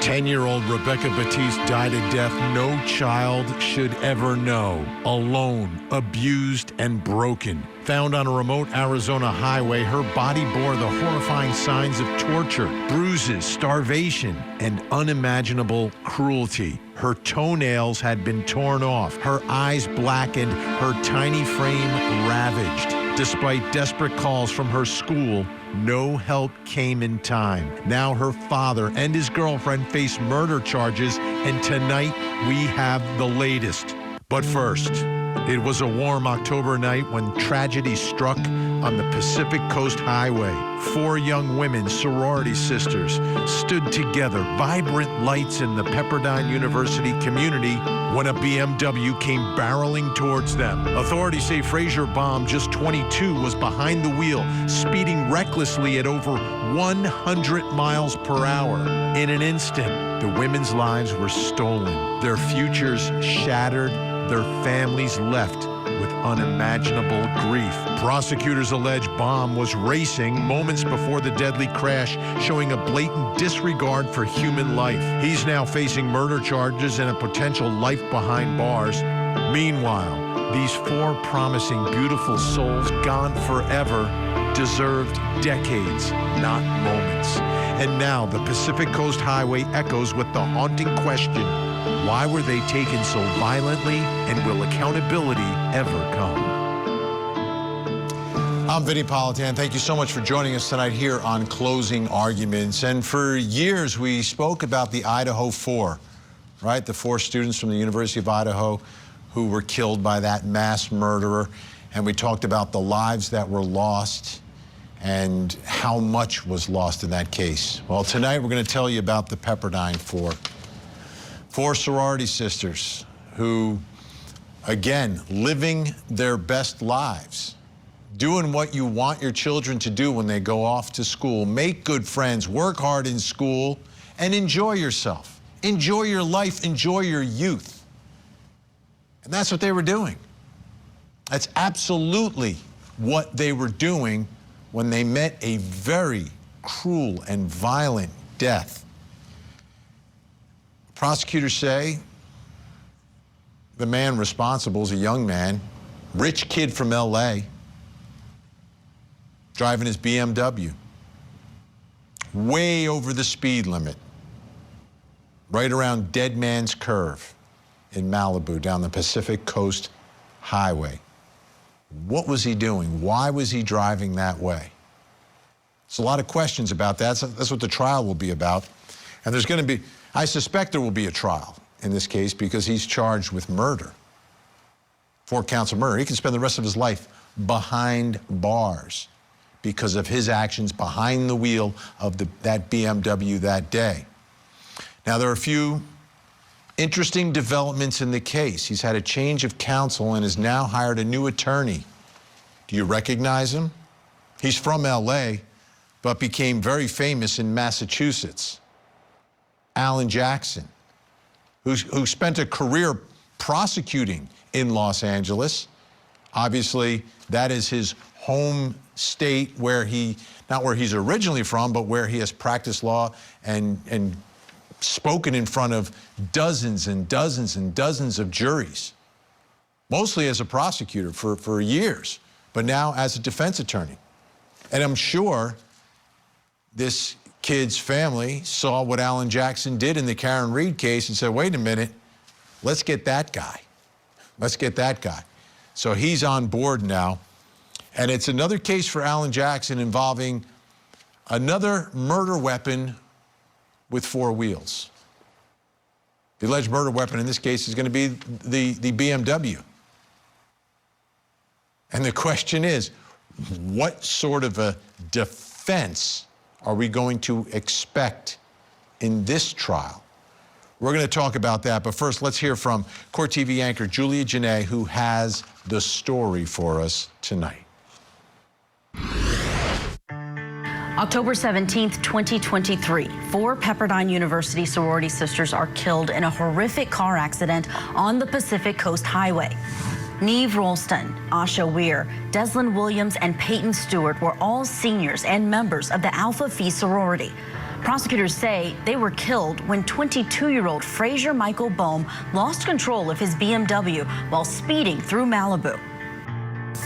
10-year-old Rebecca Batiste died a death no child should ever know. Alone, abused, and broken. Found on a remote Arizona highway, her body bore the horrifying signs of torture, bruises, starvation, and unimaginable cruelty. Her toenails had been torn off, her eyes blackened, her tiny frame ravaged. Despite desperate calls from her school, no help came in time. Now her father and his girlfriend face murder charges, and tonight we have the latest. But first, it was a warm October night when tragedy struck on the Pacific Coast Highway. 4 young women, sorority sisters, stood together, vibrant lights in the Pepperdine University community, when a BMW came barreling towards them. Authorities say Frasier Bohm, just 22, was behind the wheel, speeding recklessly at over 100 miles per hour. In an instant, the women's lives were stolen, their futures shattered, their families left with unimaginable grief. Prosecutors allege Bohm was racing moments before the deadly crash, showing a blatant disregard for human life. He's now facing murder charges and a potential life behind bars. Meanwhile, these 4 promising, beautiful souls gone forever deserved decades, not moments. And now the Pacific Coast Highway echoes with the haunting question: why were they taken so violently, and will accountability ever come? I'm Vinnie Politan. Thank you so much for joining us tonight here on Closing Arguments. And for years, we spoke about the Idaho 4, right? The 4 students from the University of Idaho who were killed by that mass murderer. And we talked about the lives that were lost and how much was lost in that case. Well, tonight we're going to tell you about the Pepperdine 4. 4 sorority sisters who, again, living their best lives, doing what you want your children to do when they go off to school, make good friends, work hard in school, and enjoy yourself. Enjoy your life, enjoy your youth. And that's what they were doing. That's absolutely what they were doing when they met a very cruel and violent death. Prosecutors say the man responsible is a young man, rich kid from LA, driving his BMW, way over the speed limit, right around Dead Man's Curve in Malibu, down the Pacific Coast Highway. What was he doing? Why was he driving that way? There's a lot of questions about that. That's what the trial will be about. And there's going to be, I suspect there will be a trial in this case because he's charged with murder, 4 counts of murder. He can spend the rest of his life behind bars because of his actions behind the wheel of that BMW that day. Now, there are a few interesting developments in the case. He's had a change of counsel and has now hired a new attorney. Do you recognize him? He's from LA, but became very famous in Massachusetts. Alan Jackson, who spent a career prosecuting in Los Angeles. Obviously, that is his home state where not where he's originally from, but where he has practiced law and spoken in front of dozens and dozens and dozens of juries, mostly as a prosecutor for years, but now as a defense attorney. And I'm sure this kid's family saw what Alan Jackson did in the Karen Reed case and said, wait a minute, let's get that guy. Let's get that guy. So he's on board now. And it's another case for Alan Jackson involving another murder weapon with 4 wheels. The alleged murder weapon in this case is going to be the BMW. And the question is, what sort of a defense are we going to expect in this trial? We're going to talk about that, but first let's hear from Court TV anchor Julia Janae, who has the story for us tonight. October 17th, 2023, 4 Pepperdine University sorority sisters are killed in a horrific car accident on the Pacific Coast Highway. Neve Rolston, Asha Weir, Deslyn Williams, and Peyton Stewart were all seniors and members of the Alpha Phi sorority. Prosecutors say they were killed when 22-year-old Frasier Michael Bohm lost control of his BMW while speeding through Malibu.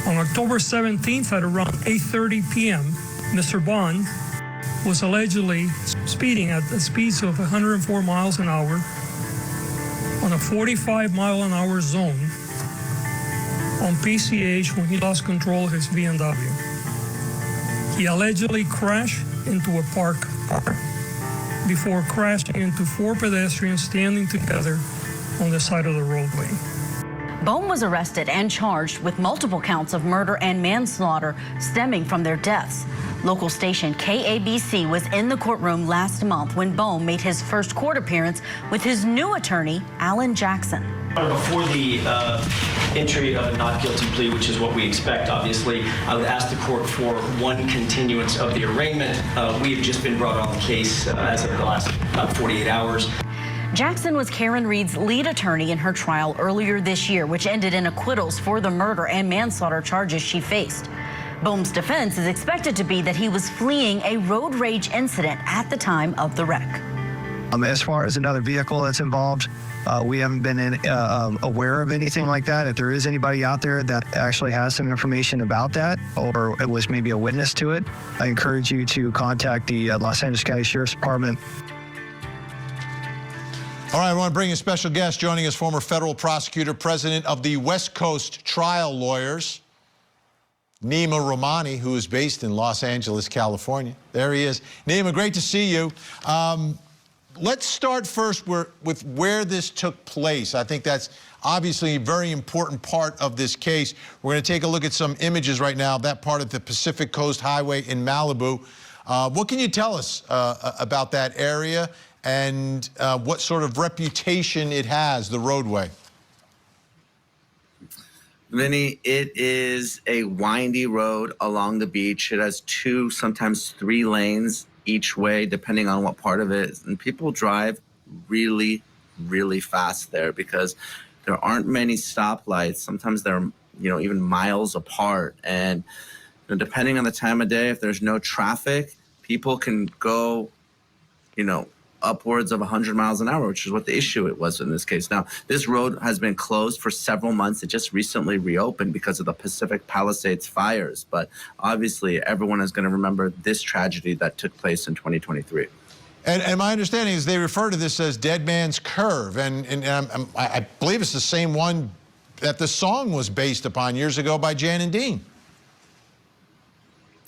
On October 17th at around 8:30 p.m., Mr. Bond was allegedly speeding at the speeds of 104 miles an hour on a 45-mile-an-hour zone on PCH when he lost control of his BMW. He allegedly crashed into a parked car before crashing into 4 pedestrians standing together on the side of the roadway. Bohm was arrested and charged with multiple counts of murder and manslaughter stemming from their deaths. Local station KABC was in the courtroom last month when Bohm made his first court appearance with his new attorney, Alan Jackson. Before the entry of a not guilty plea, which is what we expect, obviously, I would ask the court for one continuance of the arraignment. We have just been brought on the case as of the last about 48 hours. Jackson was Karen Reed's lead attorney in her trial earlier this year, which ended in acquittals for the murder and manslaughter charges she faced. Bohm's defense is expected to be that he was fleeing a road rage incident at the time of the wreck. As far as another vehicle that's involved, we haven't been aware of anything like that. If there is anybody out there that actually has some information about that, or it was maybe a witness to it, I encourage you to contact the Los Angeles County Sheriff's Department. All right, I want to bring a special guest joining us, former federal prosecutor, president of the West Coast Trial Lawyers, Nima Rahmani, who is based in Los Angeles, California. There he is. Nima, great to see you. Let's start first with where this took place. I think that's obviously a very important part of this case. We're going to take a look at some images right now of that part of the Pacific Coast Highway in Malibu. What can you tell us about that area and what sort of reputation it has, the roadway? Vinnie, it is a windy road along the beach. It has 2, sometimes 3 lanes each way, depending on what part of it is. And people drive really, really fast there because there aren't many stoplights. Sometimes they're, even miles apart. And depending on the time of day, if there's no traffic, people can go, upwards of 100 miles an hour, which is what the issue it was in this case. Now, this road has been closed for several months. It just recently reopened because of the Pacific Palisades fires. But obviously, everyone is going to remember this tragedy that took place in 2023. And my understanding is they refer to this as Dead Man's Curve. And I believe it's the same one that the song was based upon years ago by Jan and Dean.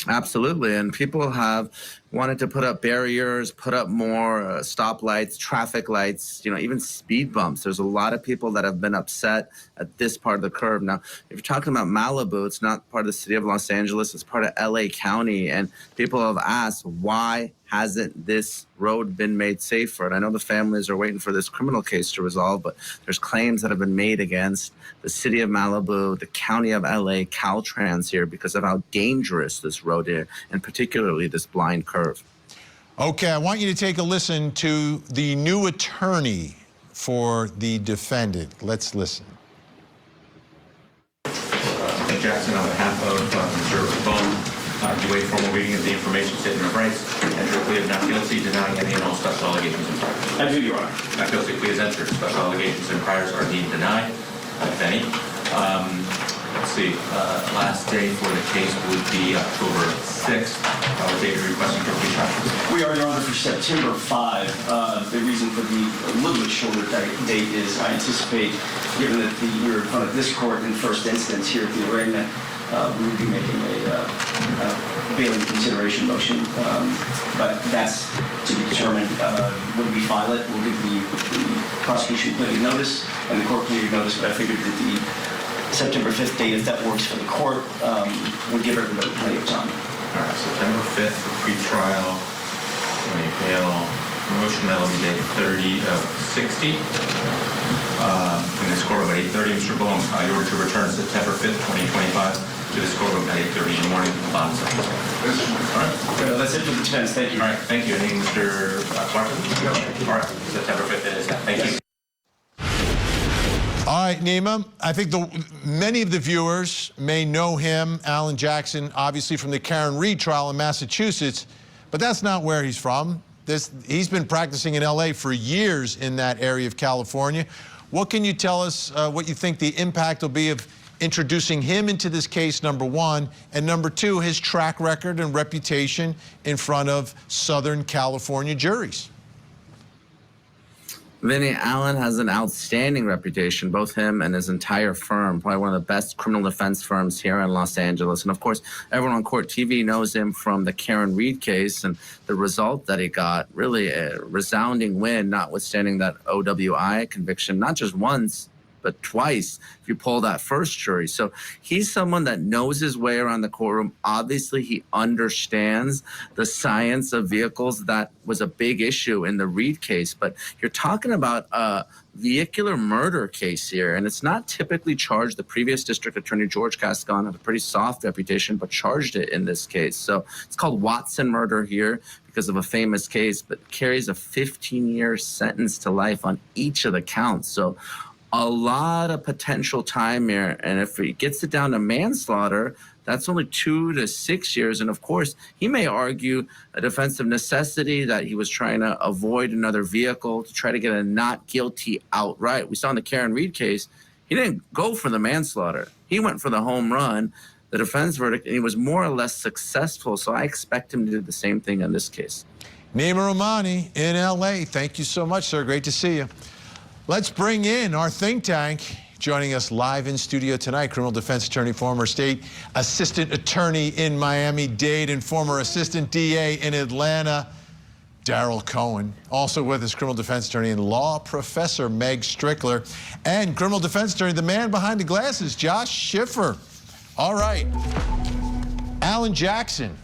Absolutely. And people have wanted to put up barriers, put up more stoplights, traffic lights, even speed bumps. There's a lot of people that have been upset at this part of the curve. Now, if you're talking about Malibu, it's not part of the city of Los Angeles. It's part of LA County. And people have asked, why hasn't this road been made safer? And I know the families are waiting for this criminal case to resolve, but there's claims that have been made against the city of Malibu, the county of LA, Caltrans here, because of how dangerous this road is, and particularly this blind curve. Okay, I want you to take a listen to the new attorney for the defendant. Let's listen. Jackson, on behalf of Mr. Bohm, do a formal reading of the information statement of rights, enter a plea of not guilty, denying any and all special allegations and priors. I do, Your Honor. Not guilty plea is entered. Special allegations and priors are deemed denied, if any. Let's see, last day for the case would be October 6th. Date you're requesting for plea trial. We are, Your Honor, for September 5. The reason for the little bit shorter date is I anticipate, given that we're in front of this court in first instance here at the arraignment, we would be making a bail consideration motion, but that's to be determined. When we file it, we'll give the prosecution plenty of notice and the court plenty of notice, but I figured that the September 5th date, if that works for the court, would give everybody plenty of time. All right, September 5th for pre-trial, bail motion, that'll be date 30/60. In this courtroom at 8:30, Mr. Bohm, you order to return September 5th, 2025 to this courtroom at 8:30 in the morning. All right. That's it for the defense. Thank you. All right, thank you. Anything, Mr. Clark? All right, September 5th it is. Thank you. All right, Nima, I think many of the viewers may know him, Alan Jackson, obviously from the Karen Reed trial in Massachusetts, but that's not where he's from. He's been practicing in LA for years in that area of California. What can you tell us what you think the impact will be of introducing him into this case, number one, and number two, his track record and reputation in front of Southern California juries? Vinnie, Allen has an outstanding reputation, both him and his entire firm, probably one of the best criminal defense firms here in Los Angeles. And of course, everyone on Court TV knows him from the Karen Reed case and the result that he got, really a resounding win, notwithstanding that OWI conviction, not just once, but twice if you pull that first jury. So he's someone that knows his way around the courtroom. Obviously, he understands the science of vehicles. That was a big issue in the Reed case. But you're talking about a vehicular murder case here, and it's not typically charged. The previous district attorney, George Gascon, had a pretty soft reputation, but charged it in this case. So it's called Watson murder here because of a famous case, but carries a 15-year sentence to life on each of the counts. So a lot of potential time here, and if he gets it down to manslaughter, that's only 2 to 6 years. And of course, he may argue a defense of necessity, that he was trying to avoid another vehicle to try to get a not guilty outright. We saw in the Karen Reed case, he didn't go for the manslaughter. He went for the home run, the defense verdict, and he was more or less successful. So I expect him to do the same thing in this case. Nima Rahmani in LA. Thank you so much, sir. Great to see you. Let's bring in our think tank. Joining us live in studio tonight, criminal defense attorney, former state assistant attorney in Miami-Dade, and former assistant DA in Atlanta, Daryl Cohen. Also with us, criminal defense attorney and law professor Meg Strickler, and criminal defense attorney, the man behind the glasses, Josh Schiffer. All right, Alan Jackson,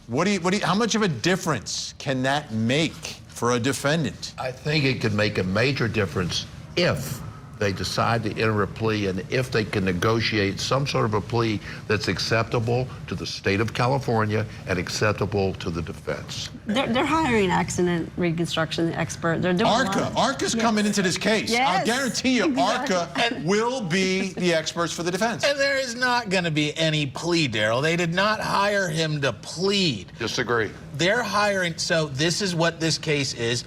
how much of a difference can that make for a defendant? I think it could make a major difference if they decide to enter a plea and if they can negotiate some sort of a plea that's acceptable to the state of California and acceptable to the defense. They're hiring an accident reconstruction expert. They're doing ARCA. Coming into this case. Yes. I guarantee you, Exactly. ARCA will be the experts for the defense. And there is not going to be any plea, Daryl. They did not hire him to plead. Disagree. They're hiring, so this is what this case is.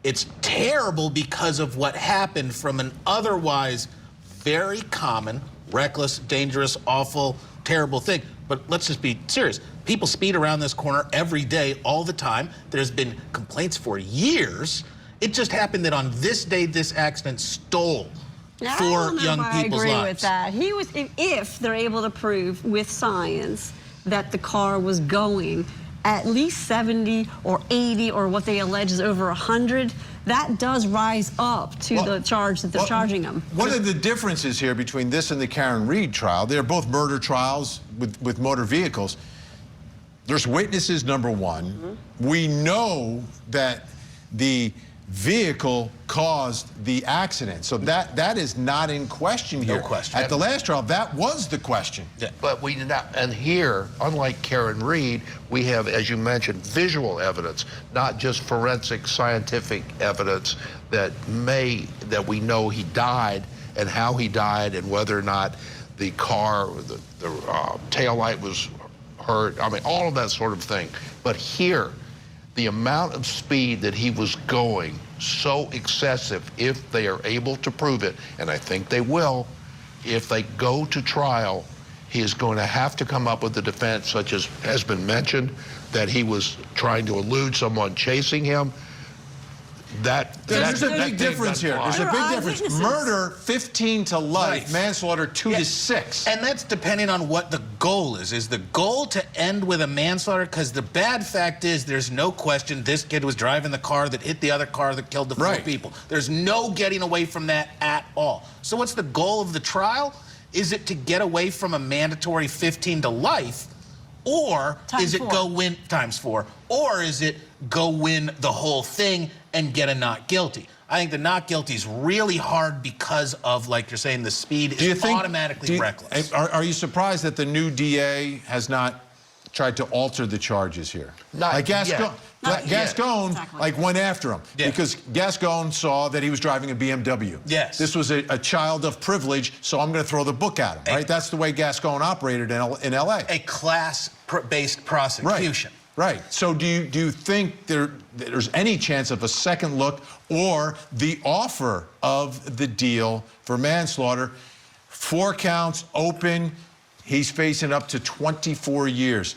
It's terrible because of what happened from an otherwise very common, reckless, dangerous, awful, terrible thing. But let's just be serious. People speed around this corner every day, all the time. There's been complaints for years. It just happened that on this day, this accident stole 4 young people's lives. I agree with that. He was, if they're able to prove with science that the car was going at least 70 or 80 or what they allege is over 100, that does rise up to the charge that they're charging them. One of the differences here between this and the Karen Reed trial, they're both murder trials with motor vehicles. There's witnesses, number one. Mm-hmm. We know that the vehicle caused the accident. So that is not in question here. No question. At the last trial, that was the question. Yeah. But we did not, and here, unlike Karen Reed, we have, as you mentioned, visual evidence, not just forensic scientific evidence that we know he died and how he died and whether or not the car, the taillight was hurt. I mean, all of that sort of thing. But here, the amount of speed that he was going, so excessive, if they are able to prove it, and I think they will, if they go to trial, he is going to have to come up with a defense, such as has been mentioned, that he was trying to elude someone chasing him. There's a big difference here. There's a big difference. Murder, 15 to life. Right. Manslaughter, 2 to 6. And that's depending on what the goal is. Is the goal to end with a manslaughter? Because the bad fact is there's no question this kid was driving the car that hit the other car that killed the 4 people. There's no getting away from that at all. So what's the goal of the trial? Is it to get away from a mandatory 15 to life? Or is it go win times 4? Or is it go win the whole thing and get a not guilty? I think the not guilty is really hard because of, like you're saying, the speed is automatically reckless. Are you surprised that the new DA has not tried to alter the charges here? Not yet. Gascon like went after him because Gascon saw that he was driving a BMW. Yes. This was a child of privilege, so I'm going to throw the book at him. Right? That's the way Gascon operated in L.A. A class-based prosecution. Right. So do you think there's any chance of a second look or the offer of the deal for manslaughter? 4 counts open. He's facing up to 24 years.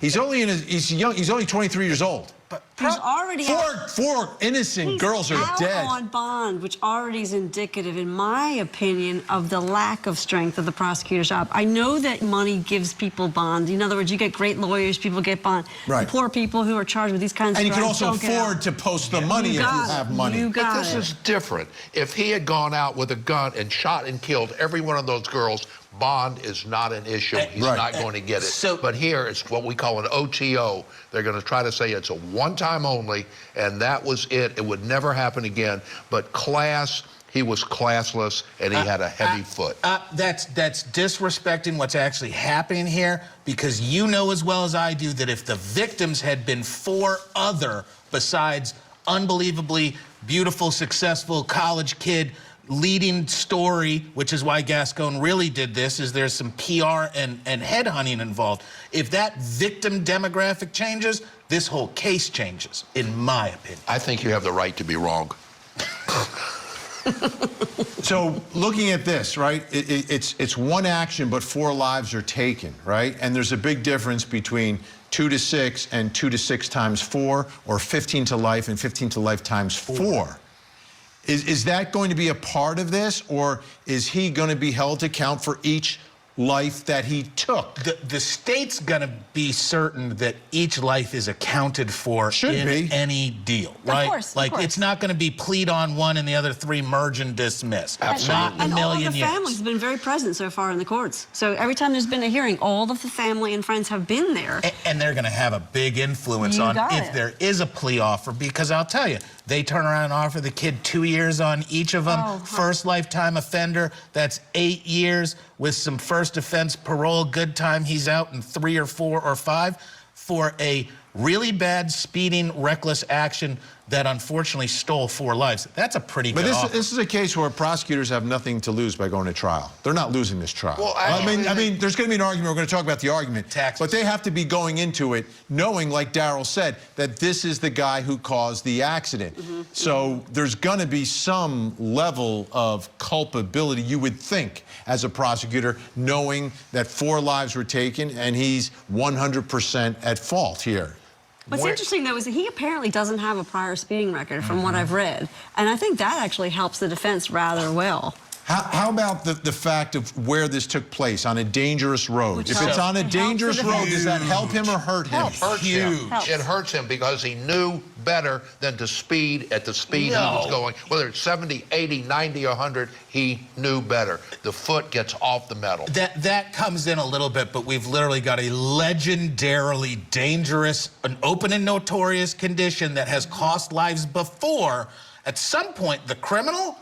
He's only he's young. He's only 23 years old. But he's already four innocent girls are dead. He's out on bond, which already is indicative, in my opinion, of the lack of strength of the prosecutor's job. I know that money gives people bond. In other words, you get great lawyers, people get bond. Right. The poor people who are charged with these kinds of crimes. And you can also afford to post the money if you have money. But this is different. If he had gone out with a gun and shot and killed every one of those girls, bond is not an issue. He's not going to get it. But here, it's what we call an OTO. They're going to try to say it's a one-time only, and that was it. It would never happen again. But class, he was classless, and he had a heavy foot. That's disrespecting what's actually happening here, because you know as well as I do that if the victims had been 4 other besides unbelievably beautiful, successful college kid, leading story, which is why Gascon really did this, is there's some PR and headhunting involved. If that victim demographic changes, this whole case changes, in my opinion. I think you have the right to be wrong. So looking at this, right, it's one action, but 4 lives are taken, right? And there's a big difference between 2 to 6 and 2 to 6 times 4, or 15 to life and 15 to life times 4. Is that going to be a part of this, or is he going to be held to account for each life that he took? The state's going to be certain that each life is accounted for in any deal, right? Of course, like, it's not going to be plead on one and the other 3 merge and dismiss. Not in a million years. And all of the families have been very present so far in the courts. So every time there's been a hearing, all of the family and friends have been there. And they're going to have a big influence on if there is a plea offer, because I'll tell you, they turn around and offer the kid 2 years on each of them. First lifetime offender, that's 8 years with some first offense parole. Good time, he's out in 3 or 4 or 5 for a really bad speeding, reckless action that unfortunately stole 4 lives. That's a pretty good offer. But this is a case where prosecutors have nothing to lose by going to trial. They're not losing this trial. Well, I mean, there's going to be an argument. We're going to talk about the argument. Taxes. But they have to be going into it knowing, like Daryl said, that this is the guy who caused the accident. So there's going to be some level of culpability, you would think, as a prosecutor, knowing that 4 lives were taken and he's 100% at fault here. What's interesting, though, is that he apparently doesn't have a prior speeding record, from what I've read. And I think that actually helps the defense rather well. How about the fact of where this took place, on a dangerous road? If it's on a dangerous road, does that help him or hurt him? It hurts him. It hurts him because he knew better than to speed at the speed he was going. Whether it's 70, 80, 90, or 100, he knew better. The foot gets off the metal. That comes in a little bit, but we've literally got a legendarily dangerous, an open and notorious condition that has cost lives before. At some point, the criminal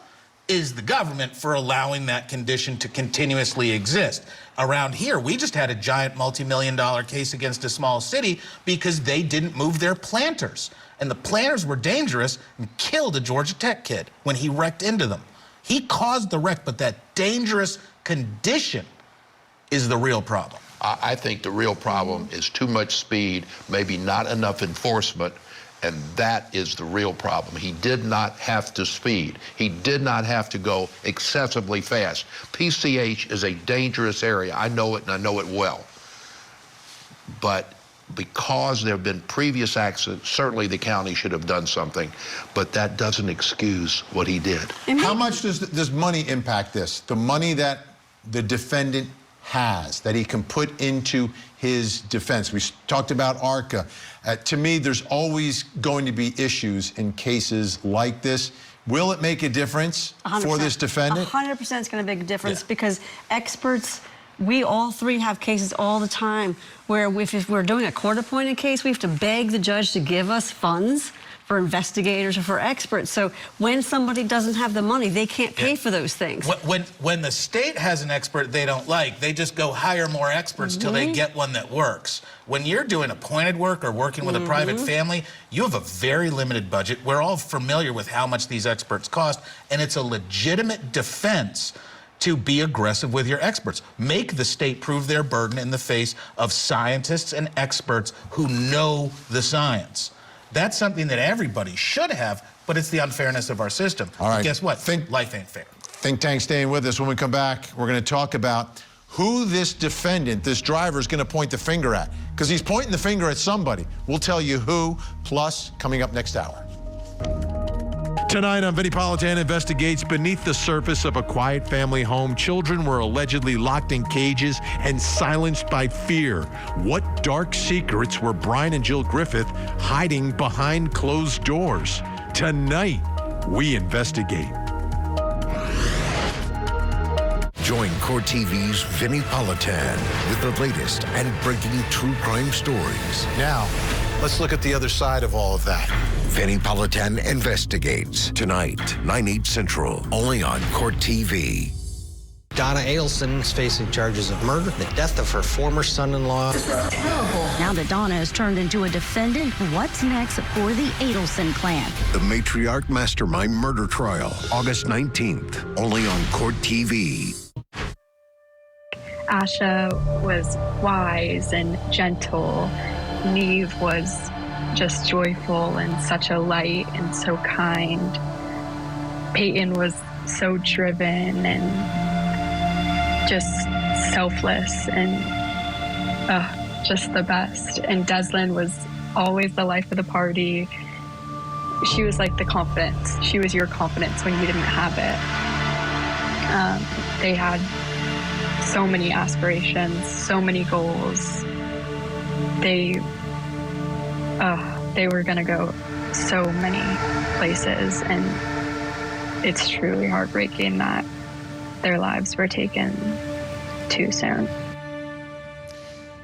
is the government for allowing that condition to continuously exist. Around here, we just had a giant multi-million-dollar case against a small city because they didn't move their planters. And the planters were dangerous and killed a Georgia Tech kid when he wrecked into them. He caused the wreck, but that dangerous condition is the real problem. I think the real problem is too much speed, maybe not enough enforcement, and that is the real problem. He did not have to speed. He did not have to go excessively fast. PCH is a dangerous area. I know it, and I know it well. But because there have been previous accidents, certainly the county should have done something, but that doesn't excuse what he did. How much does money impact this? The money that the defendant has, that he can put into his defense. We talked about ARCA. To me, there's always going to be issues in cases like this. Will it make a difference 100%. For this defendant? 100% is going to make a difference because experts, we all 3 have cases all the time where if we're doing a court-appointed case, we have to beg the judge to give us funds for investigators or for experts. So when somebody doesn't have the money, they can't pay for those things. When the state has an expert they don't like, they just go hire more experts till they get one that works. When you're doing appointed work or working with a private family, you have a very limited budget. We're all familiar with how much these experts cost, and it's a legitimate defense to be aggressive with your experts. Make the state prove their burden in the face of scientists and experts who know the science. That's something that everybody should have, but it's the unfairness of our system. All right. But guess what? Life ain't fair. Think tank staying with us. When we come back, we're going to talk about who this defendant, this driver, is going to point the finger at. Because he's pointing the finger at somebody. We'll tell you who, plus coming up next hour. Tonight on Vinnie Politan investigates beneath the surface of a quiet family home. Children were allegedly locked in cages and silenced by fear. What dark secrets were Brian and Jill Griffith hiding behind closed doors? Tonight, we investigate. Join Court TV's Vinnie Politan with the latest and breaking true crime stories. Now, let's look at the other side of all of that. Vinnie Politan investigates tonight, 9/8 Central, only on Court TV. Donna Adelson is facing charges of murder, the death of her former son-in-law. Terrible. Now that Donna has turned into a defendant, what's next for the Adelson clan? The matriarch mastermind murder trial, August 19th, only on Court TV. Asha was wise and gentle. Neve was just joyful and such a light and so kind. Peyton was so driven and just selfless and just the best. And Deslin was always the life of the party. She was like the confidence. She was your confidence when you didn't have it. They had so many aspirations, so many goals. They were going to go so many places, and it's truly heartbreaking that their lives were taken too soon.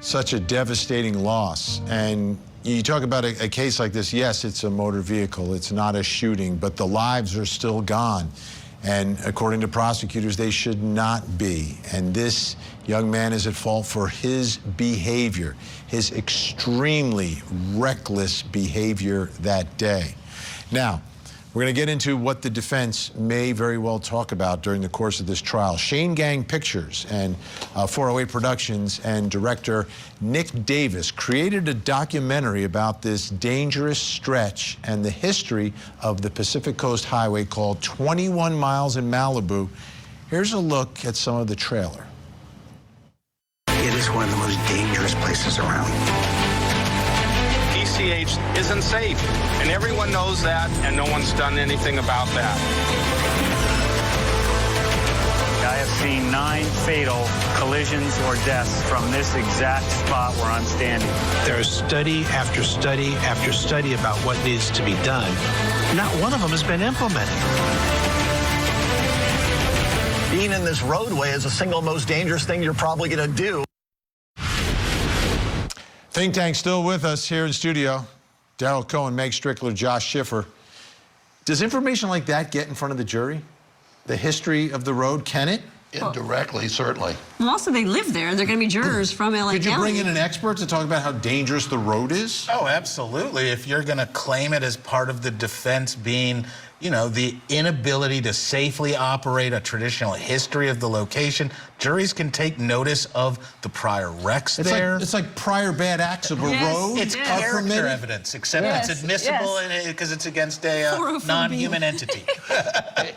Such a devastating loss. And you talk about a case like this, yes, it's a motor vehicle, it's not a shooting, but the lives are still gone. And according to prosecutors, they should not be. And this young man is at fault for his behavior, his extremely reckless behavior that day. Now, we're going to get into what the defense may very well talk about during the course of this trial. Shane Gang Pictures and 408 Productions and director Nick Davis created a documentary about this dangerous stretch and the history of the Pacific Coast Highway called 21 Miles in Malibu. Here's a look at some of the trailer. It is one of the most dangerous places around. PCH isn't safe, and everyone knows that, and no one's done anything about that. I have seen 9 fatal collisions or deaths from this exact spot where I'm standing. There's study after study after study about what needs to be done. Not one of them has been implemented. Being in this roadway is the single most dangerous thing you're probably going to do. Think Tank still with us here in studio. Daryl Cohen, Meg Strickler, Josh Schiffer. Does information like that get in front of the jury? The history of the road, can it? Indirectly, certainly. Well, also, they live there. They're going to be jurors from LA Could you County. bring in an expert to talk about how dangerous the road is? Oh, absolutely. If you're going to claim it as part of the defense being, you know, the inability to safely operate, a traditional history of the location, juries can take notice of the prior wrecks there. It's like prior bad acts of a road. It's character evidence, except it's admissible because it's against a non-human entity.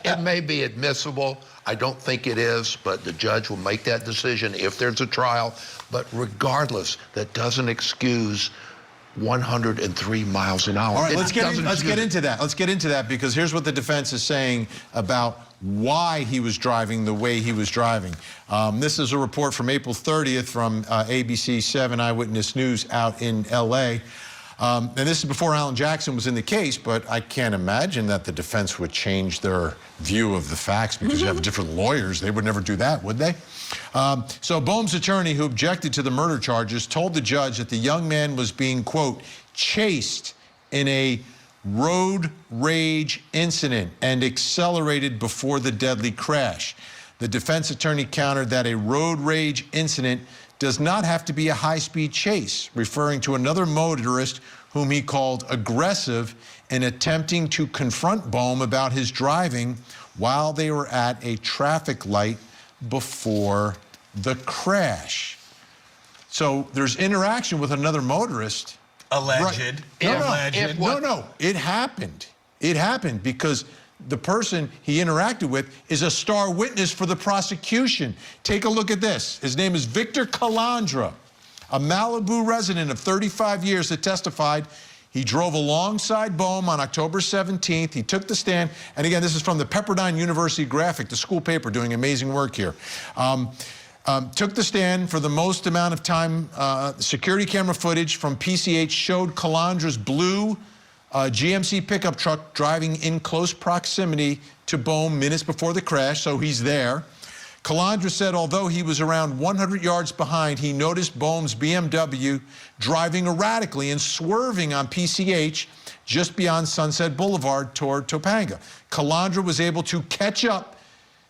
It may be admissible. I don't think it is, but the judge will make that decision if there's a trial. But regardless, that doesn't excuse 103 miles an hour. All right, let's get into that. Let's get into that, because here's what the defense is saying about why he was driving the way he was driving. This is a report from April 30th from ABC 7 Eyewitness News out in L.A. And this is before Alan Jackson was in the case, but I can't imagine that the defense would change their view of the facts because you have different lawyers. They would never do that, would they? So Bohm's attorney, who objected to the murder charges, told the judge that the young man was being, quote, chased in a road rage incident and accelerated before the deadly crash. The defense attorney countered that a road rage incident does not have to be a high-speed chase, referring to another motorist whom he called aggressive in attempting to confront Bohm about his driving while they were at a traffic light before the crash. So there's interaction with another motorist. Alleged. Right. No, it happened. It happened because the person he interacted with is a star witness for the prosecution. Take a look at this. His name is Victor Calandra, a Malibu resident of 35 years that testified. He drove alongside Bohm on October 17th. He took the stand. And again, this is from the Pepperdine University Graphic, the school paper, doing amazing work here. Took the stand for the most amount of time. Security camera footage from PCH showed Calandra's blue GMC pickup truck driving in close proximity to Bohm minutes before the crash, so he's there. Calandra said although he was around 100 yards behind, he noticed Bohm's BMW driving erratically and swerving on PCH just beyond Sunset Boulevard toward Topanga. Calandra was able to catch up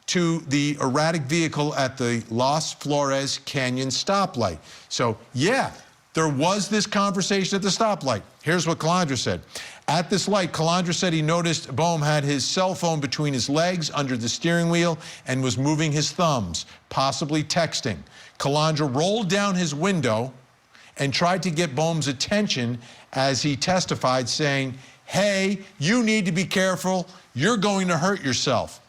to the erratic vehicle at the Los Flores Canyon stoplight. So, yeah, there was this conversation at the stoplight. Here's what Calandra said. At this light, Calandra said he noticed Bohm had his cell phone between his legs under the steering wheel and was moving his thumbs, possibly texting. Calandra rolled down his window and tried to get Bohm's attention as he testified, saying, "Hey, you need to be careful. You're going to hurt yourself."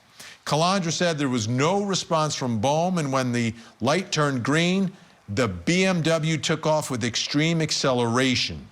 Calandra said there was no response from Bohm, and when the light turned green, the BMW took off with extreme acceleration.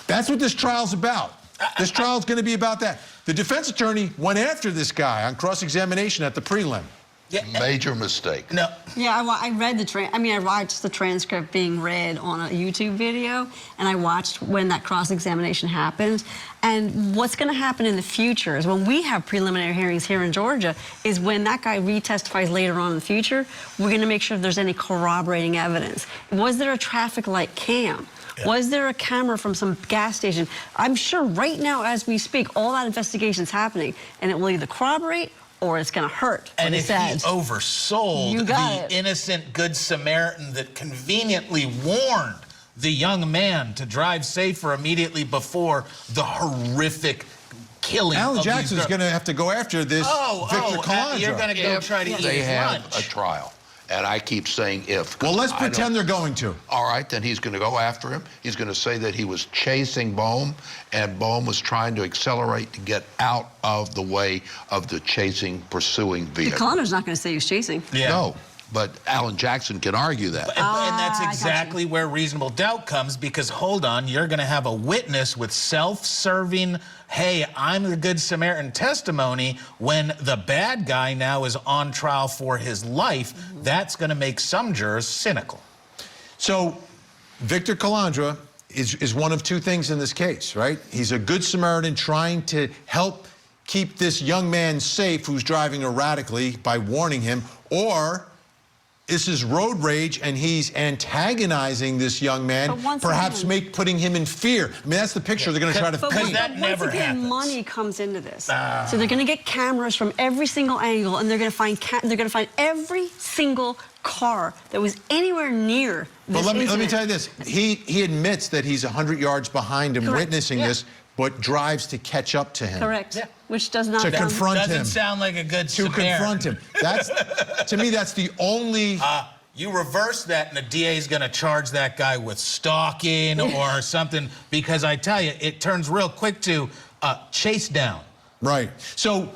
That's what this trial's about. This trial's going to be about that. The defense attorney went after this guy on cross-examination at the prelim. Yeah. Major mistake. No. Yeah, I read I watched the transcript being read on a YouTube video, and I watched when that cross-examination happened. And what's going to happen in the future is when we have preliminary hearings here in Georgia, is when that guy retestifies later on in the future, we're going to make sure if there's any corroborating evidence. Was there a traffic light cam? Yeah. Was there a camera from some gas station? I'm sure right now as we speak, all that investigation's happening, and it will either corroborate or it's going to hurt. And if he oversold the innocent Good Samaritan that conveniently warned the young man to drive safer immediately before the horrific killing Alan of Jackson's going to have to go after this Victor Calandra. You're going to go try to eat they his have lunch. a trial. And I keep saying if. Well, let's pretend they're going to. All right, then he's going to go after him. He's going to say that he was chasing Bohm, and Bohm was trying to accelerate to get out of the way of the pursuing vehicle. Calandra's not going to say he was chasing. Yeah. No, but Alan Jackson can argue that. And that's exactly where reasonable doubt comes, because, hold on, you're going to have a witness with self-serving, hey, I'm the Good Samaritan testimony, when the bad guy now is on trial for his life. That's going to make some jurors cynical. So Victor Calandra is one of two things in this case, right? He's a Good Samaritan trying to help keep this young man safe who's driving erratically by warning him, or this is road rage and he's antagonizing this young man, perhaps putting him in fear. I mean, that's the picture they're going to try to paint. Because that never happens. Money comes into this. So they're going to get cameras from every single angle, and they're going to find every single car that was anywhere near this But let me tell you this. He admits that he's 100 yards behind him witnessing this, but drives to catch up to him. Correct. Yeah. Which does not doesn't sound like a good Samaritan. To confront him. That's, to me, that's the only... You reverse that, and the DA is going to charge that guy with stalking or something, because I tell you, it turns real quick to chase down. Right. So,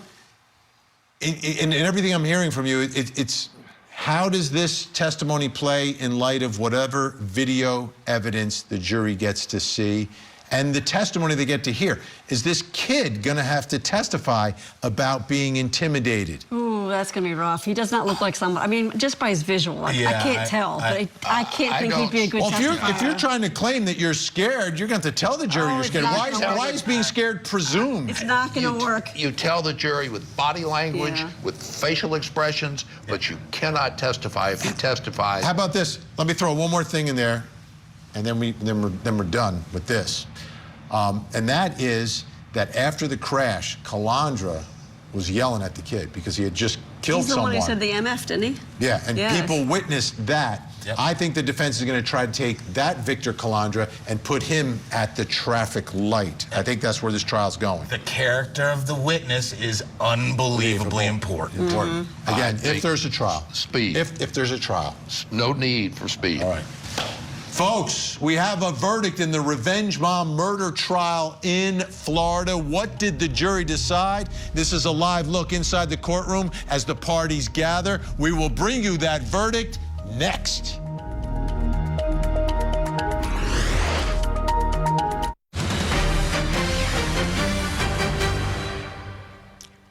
in everything I'm hearing from you, it's how does this testimony play in light of whatever video evidence the jury gets to see and the testimony they get to hear? Is this kid going to have to testify about being intimidated? Ooh, that's going to be rough. He does not look like somebody. I mean, just by his visual, I can't tell. But I can't think he'd be a good testifier. If you're trying to claim that you're scared, you're going to have to tell the jury you're scared. Why is being scared presumed? It's not going to work. You tell the jury with body language, with facial expressions, but you cannot testify if he testifies. How about this? Let me throw one more thing in there, and then we're done with this. And that is that after the crash, Calandra was yelling at the kid because he had just killed someone. He's the one who said the MF, didn't he? Yeah, and Yes. people witnessed that. Yep. I think the defense is going to try to take that Victor Calandra and put him at the traffic light. I think that's where this trial's going. The character of the witness is unbelievably important. Again, if there's a trial. Speed. If there's a trial. No need for speed. All right. Folks, we have a verdict in the Revenge Mom murder trial in Florida. What did the jury decide? This is a live look inside the courtroom as the parties gather. We will bring you that verdict next.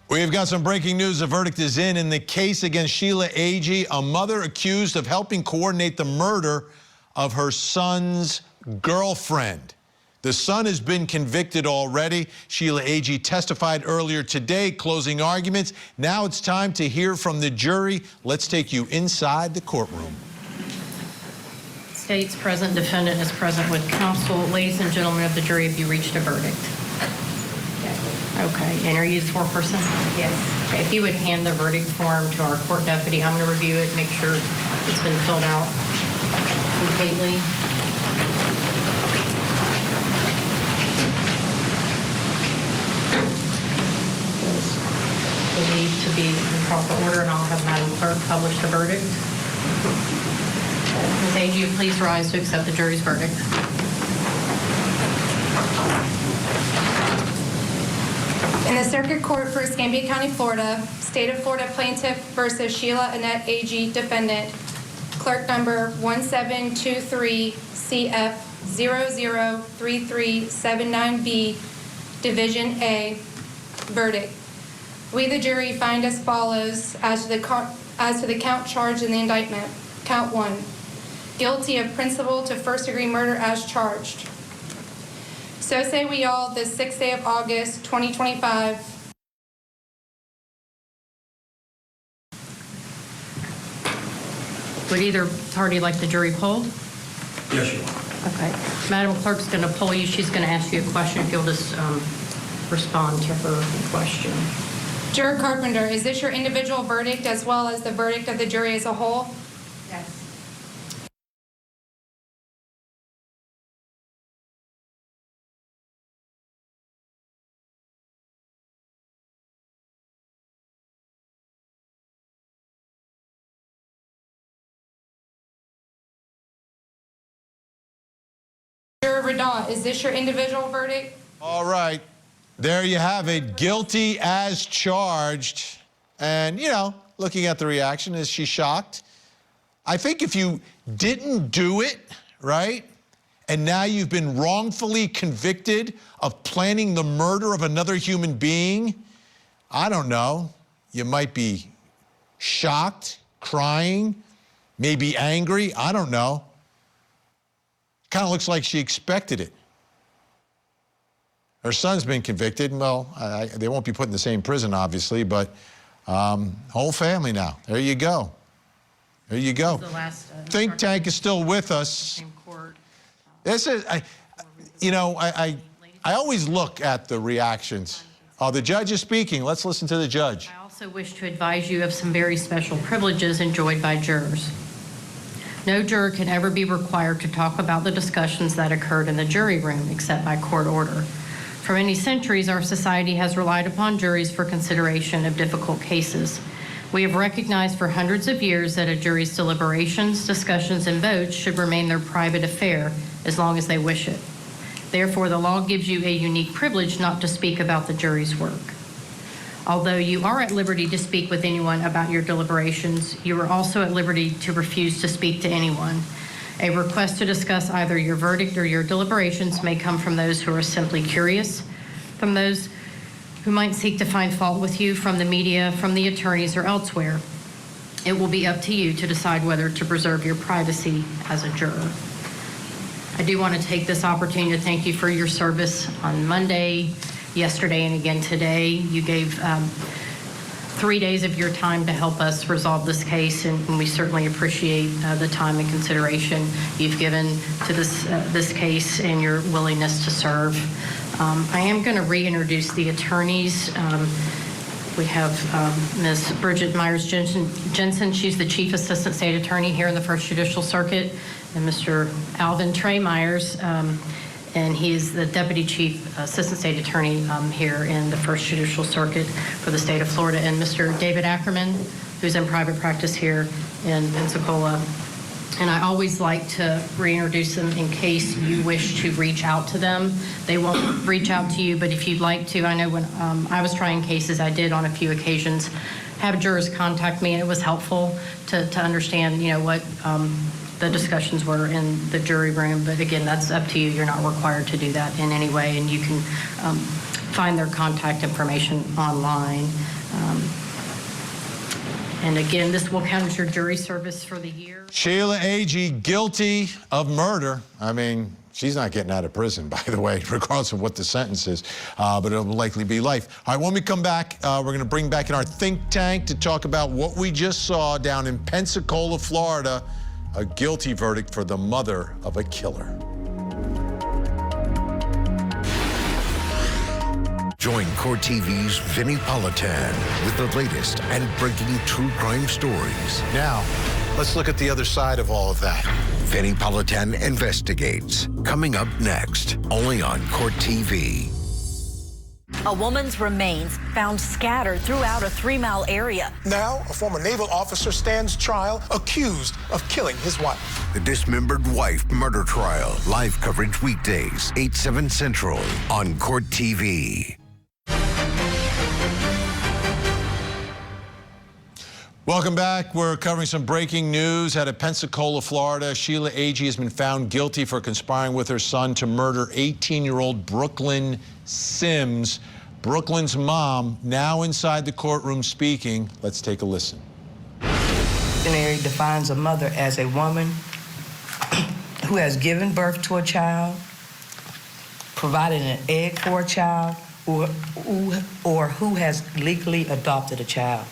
We've got some breaking news. A verdict is in the case against Sheila Agee, a mother accused of helping coordinate the murder of her son's girlfriend. The son has been convicted already. Sheila Agee testified earlier today, closing arguments. Now it's time to hear from the jury. Let's take you inside the courtroom. State's present, defendant is present with counsel. Ladies and gentlemen of the jury, have you reached a verdict? Okay, and are you the foreperson? Yes. Okay, if you would hand the verdict form to our court deputy, I'm going to review it, make sure it's been filled out completely. Believed to be in proper order, and I'll have Madam Clerk publish the verdict. Ms. Agee, please rise to accept the jury's verdict. In the Circuit Court for Escambia County, Florida, State of Florida Plaintiff versus Sheila Annette Agee, Defendant, Clerk number 1723 CF 003379B, Division A. Verdict. We, the jury, find as follows as to the count charged in the indictment. Count 1, guilty of principal to first-degree murder as charged. So say we all, this 6th day of August, 2025. Would either party like the jury polled? Yes, Your Honor. Okay. Madam Clerk's going to poll you. She's going to ask you a question. If you'll just respond to her question. Juror Carpenter, is this your individual verdict as well as the verdict of the jury as a whole? Yes. Juror Redaut, is this your individual verdict? All right. There you have it. Guilty as charged. And, you know, looking at the reaction, is she shocked? I think if you didn't do it, right, and now you've been wrongfully convicted of planning the murder of another human being, I don't know, you might be shocked, crying, maybe angry, I don't know. Kind of looks like she expected it. Her son's been convicted. Well, they won't be put in the same prison, obviously, but whole family now. There you go. There you go. The last, Think tank is still with us. This is, I always look at the reactions. Oh, the judge is speaking. Let's listen to the judge. I also wish to advise you of some very special privileges enjoyed by jurors. No juror can ever be required to talk about the discussions that occurred in the jury room except by court order. For many centuries, our society has relied upon juries for consideration of difficult cases. We have recognized for hundreds of years that a jury's deliberations, discussions, and votes should remain their private affair as long as they wish it. Therefore, the law gives you a unique privilege not to speak about the jury's work. Although you are at liberty to speak with anyone about your deliberations, you are also at liberty to refuse to speak to anyone. A request to discuss either your verdict or your deliberations may come from those who are simply curious, from those who might seek to find fault with you, from the media, from the attorneys, or elsewhere. It will be up to you to decide whether to preserve your privacy as a juror. I do want to take this opportunity to thank you for your service on Monday, yesterday, and again today. You gave 3 days of your time to help us resolve this case, and we certainly appreciate the time and consideration you've given to this case and your willingness to serve. I am going to reintroduce the attorneys. We have Ms. Bridget Myers-Jensen. She's the Chief Assistant State Attorney here in the First Judicial Circuit, and Mr. Alvin Trey Myers, and he is the Deputy Chief Assistant State Attorney here in the First Judicial Circuit for the state of Florida, and Mr. David Ackerman, who's in private practice here in Pensacola. And I always like to reintroduce them in case you wish to reach out to them. They won't reach out to you, but if you'd like to, I know when I was trying cases, I did on a few occasions have jurors contact me, and it was helpful to understand, what the discussions were in the jury room. But again, that's up to you. You're not required to do that in any way, and you can find their contact information online. And again, this will count as your jury service for the year. Sheila Agee, guilty of murder. I mean, she's not getting out of prison, by the way, regardless of what the sentence is, but it'll likely be life. All right, when we come back, we're going to bring back in our think tank to talk about what we just saw down in Pensacola, Florida, a guilty verdict for the mother of a killer. Join Court TV's Vinnie Politan with the latest and breaking true crime stories. Now, let's look at the other side of all of that. Vinnie Politan Investigates, coming up next, only on Court TV. A woman's remains found scattered throughout a 3-mile area. Now, a former naval officer stands trial accused of killing his wife. The dismembered wife murder trial. Live coverage weekdays, 8/7 Central on Court TV. Welcome back. We're covering some breaking news out of Pensacola, Florida. Sheila Agee has been found guilty for conspiring with her son to murder 18-year-old Brooklyn Sims. Brooklyn's mom now inside the courtroom speaking. Let's take a listen. Dictionary defines a mother as a woman who has given birth to a child, provided an egg for a child, or who has legally adopted a child.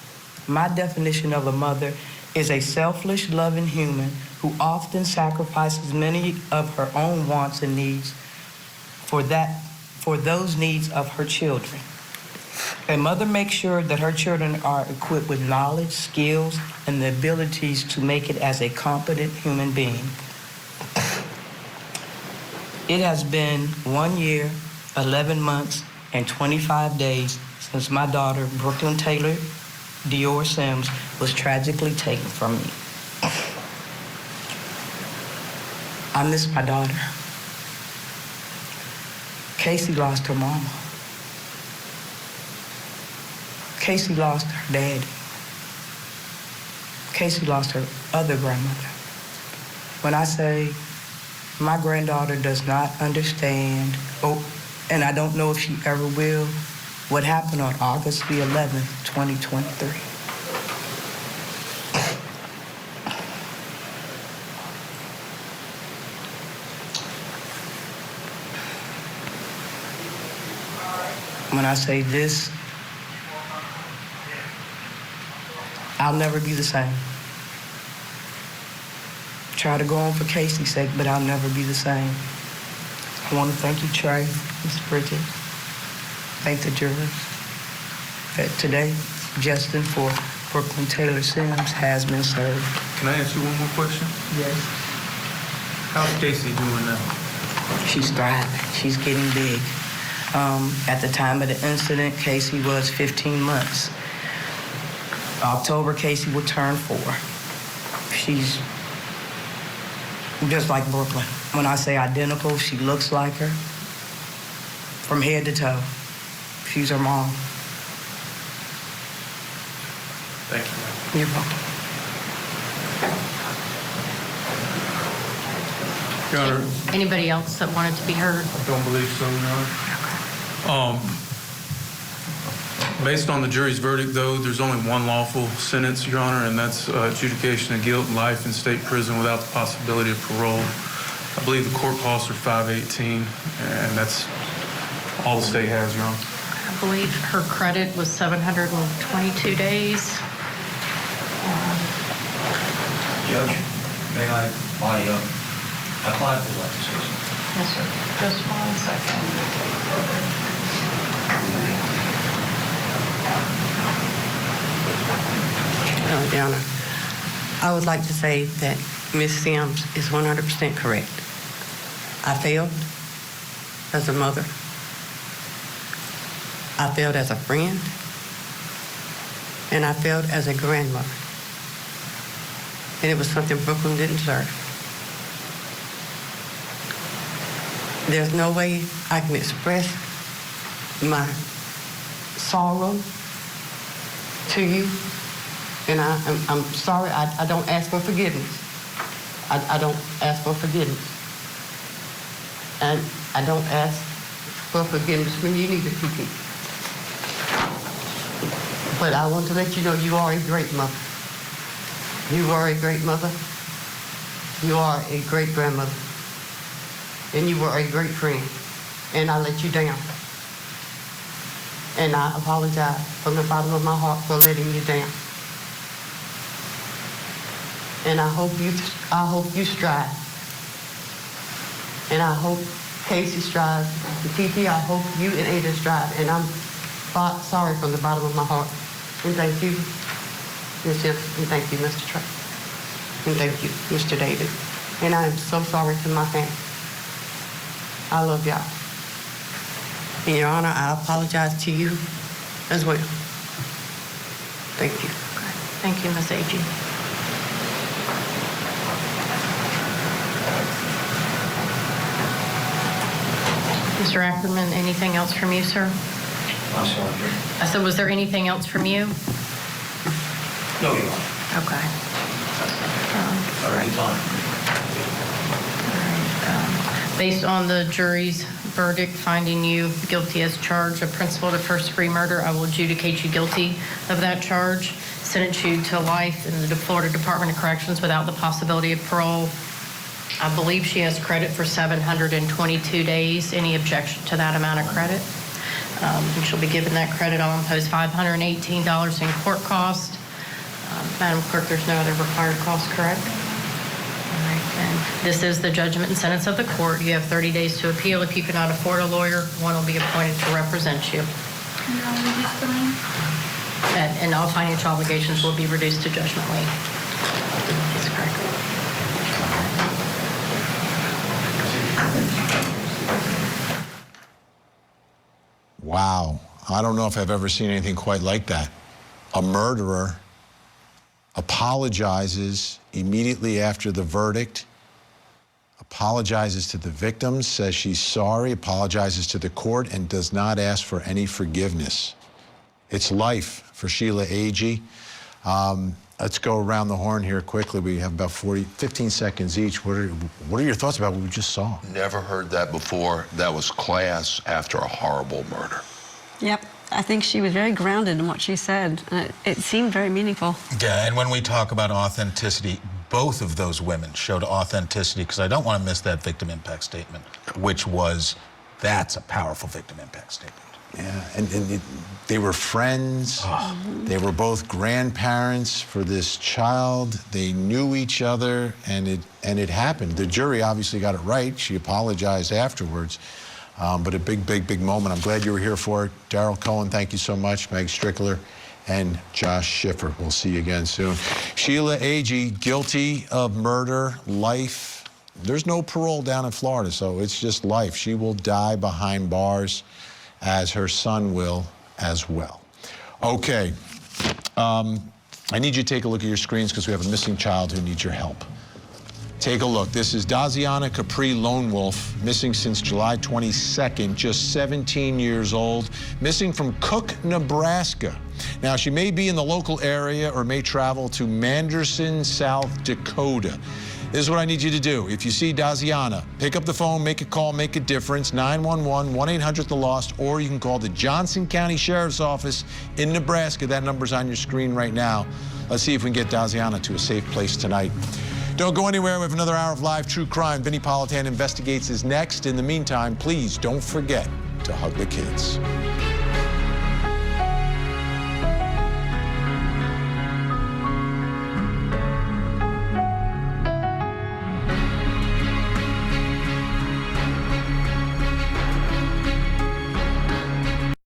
My definition of a mother is a selfless, loving human who often sacrifices many of her own wants and needs for those needs of her children. A mother makes sure that her children are equipped with knowledge, skills, and the abilities to make it as a competent human being. It has been 1 year, 11 months, and 25 days since my daughter, Brooklyn Taylor Dior Sims, was tragically taken from me. I miss my daughter. Casey lost her mama. Casey lost her daddy. Casey lost her other grandmother. When I say my granddaughter does not understand, and I don't know if she ever will, what happened on August the 11th, 2023. When I say this, I'll never be the same. Try to go on for Casey's sake, but I'll never be the same. I want to thank you, Trey, Miss Bridget. Thank the jurors. Today, Justin for Brooklyn Taylor Sims has been served. Can I ask you one more question? Yes. How's Casey doing now? She's thriving. She's getting big. At the time of the incident, Casey was 15 months. October, Casey will turn 4. She's just like Brooklyn. When I say identical, she looks like her from head to toe. She's her mom. Thank you. You're welcome. Your Honor. Anybody else that wanted to be heard? I don't believe so, Your Honor. Based on the jury's verdict, though, there's only one lawful sentence, Your Honor, and that's adjudication of guilt, life in state prison without the possibility of parole. I believe the court costs are $518, and that's all the state has, Your Honor. I believe her credit was 722 days. Judge, may I applied for that decision? Yes, sir. Just 1 second. Dazianna, I would like to say that Ms. Sims is 100% correct. I failed as a mother. I failed as a friend. And I failed as a grandmother. And it was something Brooklyn didn't deserve. There's no way I can express my sorrow to you. And I'm sorry, I don't ask for forgiveness. I don't ask for forgiveness. And I don't ask for forgiveness when you need to forgive. But I want to let you know you are a great mother. You are a great mother. You are a great grandmother. And you were a great friend. And I let you down. And I apologize from the bottom of my heart for letting you down. And I hope you strive. And I hope Casey strives. And Kiki, I hope you and Ada strive. And I'm sorry from the bottom of my heart. And thank you, Ms. Hill, and thank you, Mr. Trey. And thank you, Mr. David. And I am so sorry to my family. I love y'all. In Your Honor, I apologize to you as well. Thank you. Thank you, Ms. Agee. Mr. Ackerman, anything else from you, sir? I'm sorry. I said, was there anything else from you? No, Your Honor. Okay. Already done. Based on the jury's verdict finding you guilty as charged of principal to first-degree murder, I will adjudicate you guilty of that charge, sentence you to life in the Florida Department of Corrections without the possibility of parole. I believe she has credit for 722 days. Any objection to that amount of credit? And she'll be given that credit. I'll impose $518 in court cost. Madam Clerk, there's no other required cost, correct? All right, and this is the judgment and sentence of the court. You have 30 days to appeal. If you cannot afford a lawyer, one will be appointed to represent you. And all financial obligations will be reduced to judgment lien. That's correct. Wow. I don't know if I've ever seen anything quite like that. A murderer apologizes immediately after the verdict, apologizes to the victims, says she's sorry, apologizes to the court, and does not ask for any forgiveness. It's life for Sheila Agee. Let's go around the horn here quickly. We have about 15 seconds each. What are your thoughts about what we just saw? Never heard that before. That was class after a horrible murder. Yep. I think she was very grounded in what she said. It seemed very meaningful. Yeah, and when we talk about authenticity, both of those women showed authenticity, because I don't want to miss that victim impact statement, which was, that's a powerful victim impact statement. Yeah, and they were friends. Oh. They were both grandparents for this child. They knew each other, and it happened. The jury obviously got it right. She apologized afterwards. But a big moment. I'm glad you were here for it. Darrell Cohen, thank you so much. Meg Strickler and Josh Schiffer. We'll see you again soon. Sheila Agee, guilty of murder, life. There's no parole down in Florida, so it's just life. She will die behind bars, as her son will as well. Okay. I need you to take a look at your screens because we have a missing child who needs your help. Take a look. This is Dazianna Capri Lone Wolf, missing since July 22nd, just 17 years old, missing from Cook, Nebraska. Now, she may be in the local area or may travel to Manderson, South Dakota. This is what I need you to do. If you see Dazianna, pick up the phone, make a call, make a difference, 911, 1-800-THE-LOST, or you can call the Johnson County Sheriff's Office in Nebraska. That number's on your screen right now. Let's see if we can get Dazianna to a safe place tonight. Don't go anywhere. We have another hour of live true crime. Vinnie Politan Investigates is next. In the meantime, please don't forget to hug the kids.